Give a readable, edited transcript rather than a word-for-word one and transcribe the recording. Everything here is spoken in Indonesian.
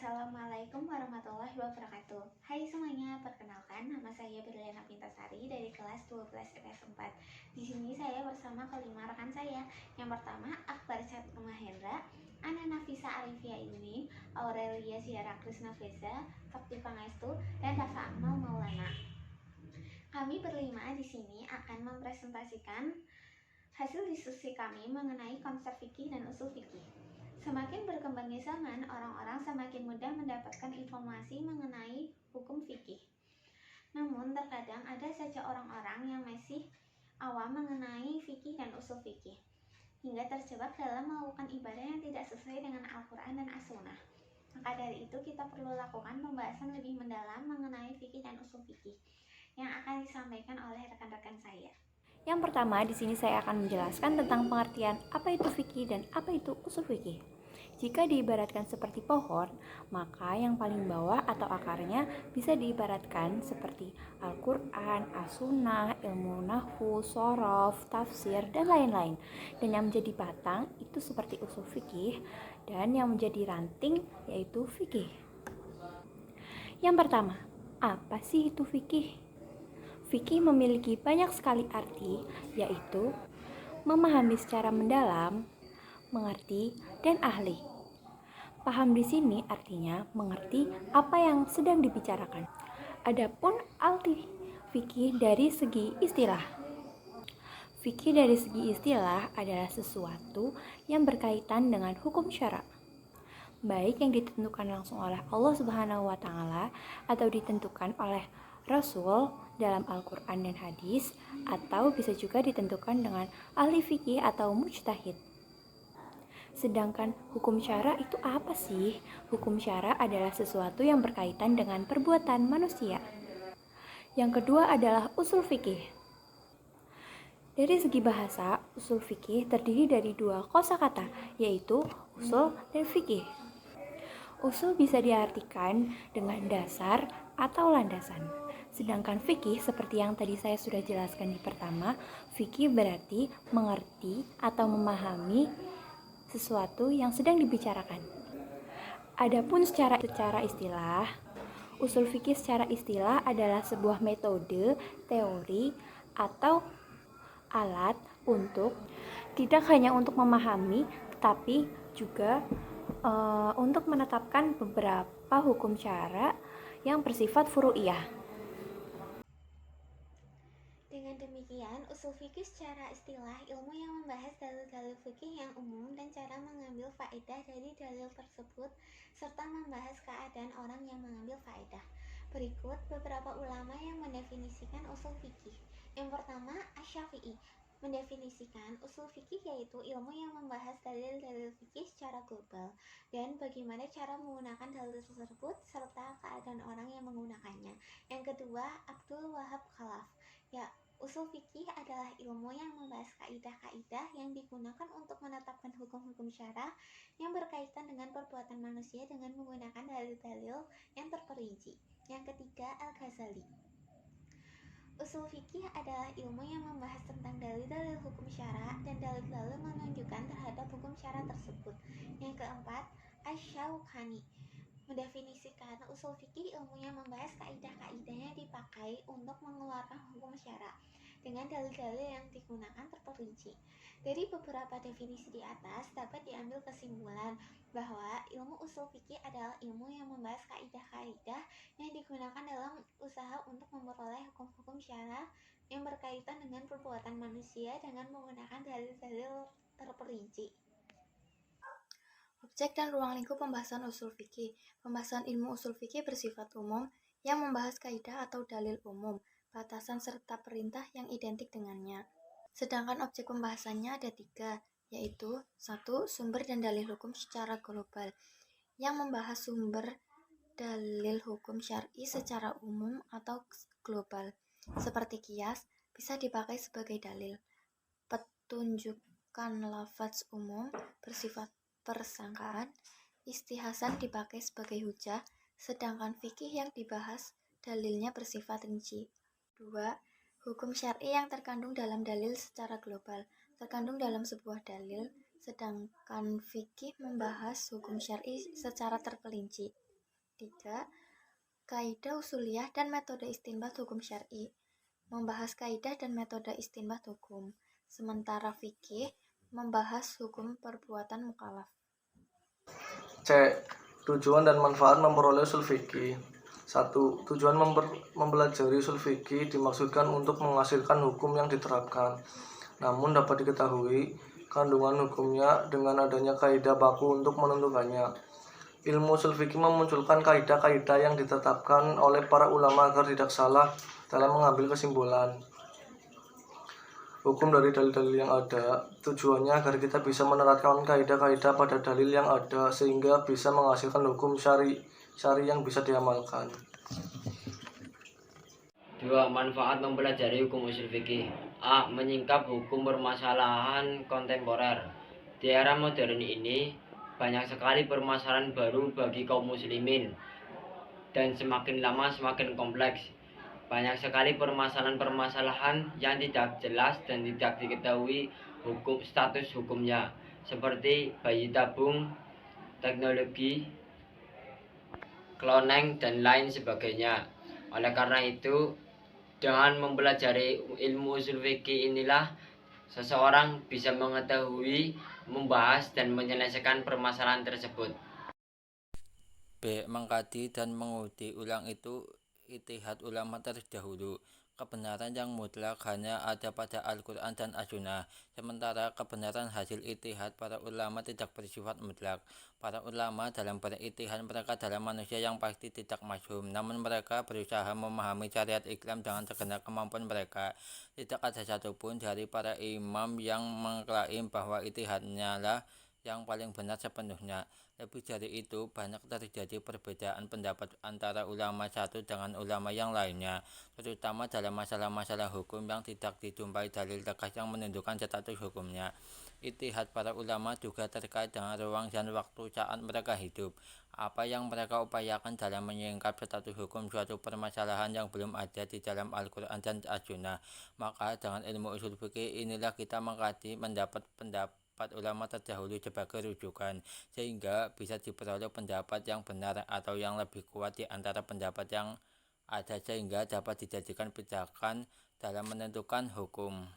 Assalamualaikum warahmatullahi wabarakatuh. Hai semuanya, perkenalkan nama saya Berliana Pintasari dari kelas 12 IPS 4. Di sini saya bersama kelima rekan saya. Yang pertama, Akbar Catur Mahendra, Ana Nafisa Alifia Ilmi, Aurelia Siara Krisna Feza, Fakti Pangestu, dan Rafa Akmal Maulana. Kami berlima di sini akan mempresentasikan hasil diskusi kami mengenai konsep fikih dan usul fikih. Semakin berkembangnya zaman, orang-orang semakin mudah mendapatkan informasi mengenai hukum fikih. Namun, terkadang ada saja orang-orang yang masih awam mengenai fikih dan usul fikih, hingga terjebak dalam melakukan ibadah yang tidak sesuai dengan Al-Quran dan As-Sunnah. Maka dari itu, kita perlu lakukan pembahasan lebih mendalam mengenai fikih dan usul fikih yang akan disampaikan oleh rekan-rekan saya. Yang pertama, di sini saya akan menjelaskan tentang pengertian apa itu fikih dan apa itu usul fikih. Jika diibaratkan seperti pohon, maka yang paling bawah atau akarnya bisa diibaratkan seperti Al-Quran, As-Sunnah, ilmu nahwu, shorof, tafsir, dan lain-lain. Dan yang menjadi batang itu seperti usul fikih, dan yang menjadi ranting yaitu fikih. Yang pertama, apa sih itu fikih? Fikih memiliki banyak sekali arti, yaitu memahami secara mendalam, mengerti, dan ahli. Paham di sini artinya mengerti apa yang sedang dibicarakan. Adapun arti fikih dari segi istilah. Fikih dari segi istilah adalah sesuatu yang berkaitan dengan hukum syara, baik yang ditentukan langsung oleh Allah Subhanahu wa taala atau ditentukan oleh Rasul dalam Al-Quran dan hadis, atau bisa juga ditentukan dengan ahli fikih atau mujtahid. Sedangkan hukum syara itu apa sih? Hukum syara adalah sesuatu yang berkaitan dengan perbuatan manusia. Yang kedua adalah usul fikih. Dari segi bahasa, usul fikih terdiri dari dua kosakata, yaitu usul dan fikih. Usul bisa diartikan dengan dasar atau landasan. Sedangkan fikih seperti yang tadi saya sudah jelaskan di pertama, fikih berarti mengerti atau memahami sesuatu yang sedang dibicarakan. Adapun secara istilah, usul fikih secara istilah adalah sebuah metode, teori, atau alat untuk tidak hanya untuk memahami, tetapi juga untuk menetapkan beberapa hukum syara yang bersifat furu'iyah. Dengan demikian, usul fikih secara istilah ilmu yang membahas dalil-dalil fikih yang umum dan cara mengambil faedah dari dalil tersebut, serta membahas keadaan orang yang mengambil faedah. Berikut beberapa ulama yang mendefinisikan usul fikih. Yang pertama, Asy-Syafi'i mendefinisikan usul fikih yaitu ilmu yang membahas dalil-dalil fikih secara global dan bagaimana cara menggunakan dalil tersebut serta keadaan orang yang menggunakannya. Yang kedua, Abdul Wahab Khalaf, ya, usul fikih adalah ilmu yang membahas kaidah-kaidah yang digunakan untuk menetapkan hukum-hukum syara yang berkaitan dengan perbuatan manusia dengan menggunakan dalil-dalil yang terperinci. Yang ketiga, Al-Ghazali. Usul fikih adalah ilmu yang membahas tentang dalil-dalil hukum syara dan dalil-dalil menunjukkan terhadap hukum syara tersebut. Yang keempat, Asy-Syaukani mendefinisikan usul fikih ilmu yang membahas kaidah-kaidah yang dipakai untuk mengeluarkan hukum syara dengan dalil-dalil yang digunakan terperinci. Dari beberapa definisi di atas dapat diambil kesimpulan bahwa ilmu usul fikih adalah ilmu yang membahas kaidah-kaidah yang digunakan dalam usaha untuk memperoleh hukum-hukum syara yang berkaitan dengan perbuatan manusia dengan menggunakan dalil-dalil terperinci. Objek dan ruang lingkup pembahasan usul fikih. Pembahasan ilmu usul fikih bersifat umum yang membahas kaidah atau dalil umum, batasan serta perintah yang identik dengannya. Sedangkan objek pembahasannya ada 3, yaitu 1. Sumber dan dalil hukum secara global, yang membahas sumber dalil hukum syar'i secara umum atau global. Seperti qiyas, bisa dipakai sebagai dalil. Petunjukan lafaz umum bersifat persangkaan, istihasan dipakai sebagai hujah, sedangkan fikih yang dibahas dalilnya bersifat rinci. 2. Hukum syar'i yang terkandung dalam dalil secara global, terkandung dalam sebuah dalil, sedangkan fikih membahas hukum syar'i secara terperinci. 3. Kaidah usuliyah dan metode istinbat hukum syar'i. Membahas kaidah dan metode istinbat hukum. Sementara fikih membahas hukum perbuatan mukallaf. C. Tujuan dan manfaat memperoleh usul fikih. 1. Tujuan mempelajari usul fikih dimaksudkan untuk menghasilkan hukum yang diterapkan. Namun dapat diketahui kandungan hukumnya dengan adanya kaidah baku untuk menentukannya. Ilmu usul fikih memunculkan kaidah-kaidah yang ditetapkan oleh para ulama agar tidak salah dalam mengambil kesimpulan hukum dari dalil-dalil yang ada. Tujuannya agar kita bisa menerapkan kaidah-kaidah pada dalil yang ada sehingga bisa menghasilkan hukum syari yang bisa diamalkan. 2. Manfaat mempelajari hukum usul fikih. A. Menyingkap hukum permasalahan kontemporer. Di era modern ini, banyak sekali permasalahan baru bagi kaum muslimin dan semakin lama semakin kompleks. Banyak sekali permasalahan-permasalahan yang tidak jelas dan tidak diketahui status hukumnya, seperti bayi tabung, teknologi, cloning, dan lain sebagainya. Oleh karena itu, dengan mempelajari ilmu usul fikih inilah seseorang bisa mengetahui, membahas, dan menyelesaikan permasalahan tersebut. B. Mengkaji dan menguji ulang itu ijtihad ulama terdahulu. Kebenaran yang mutlak hanya ada pada Al-Quran dan As-Sunnah, sementara kebenaran hasil ijtihad para ulama tidak bersifat mutlak. Para ulama dalam berijtihad mereka dalam manusia yang pasti tidak masyhum, namun mereka berusaha memahami syariat Islam dengan segenap kemampuan mereka. Tidak ada satupun dari para imam yang mengklaim bahwa ijtihadnya lah yang paling benar sepenuhnya. Lebih dari itu, banyak terjadi perbedaan pendapat antara ulama satu dengan ulama yang lainnya, terutama dalam masalah-masalah hukum yang tidak dijumpai dalil tegas yang menunjukkan status hukumnya. Ijtihad para ulama juga terkait dengan ruang dan waktu saat mereka hidup. Apa yang mereka upayakan dalam menyingkap status hukum suatu permasalahan yang belum ada di dalam Al-Quran dan As-Sunnah. Maka dengan ilmu usul fikih inilah kita mengkaji pendapat ulama terdahulu sebagai rujukan, sehingga bisa diperoleh pendapat yang benar atau yang lebih kuat di antara pendapat yang ada, sehingga dapat dijadikan pijakan dalam menentukan hukum.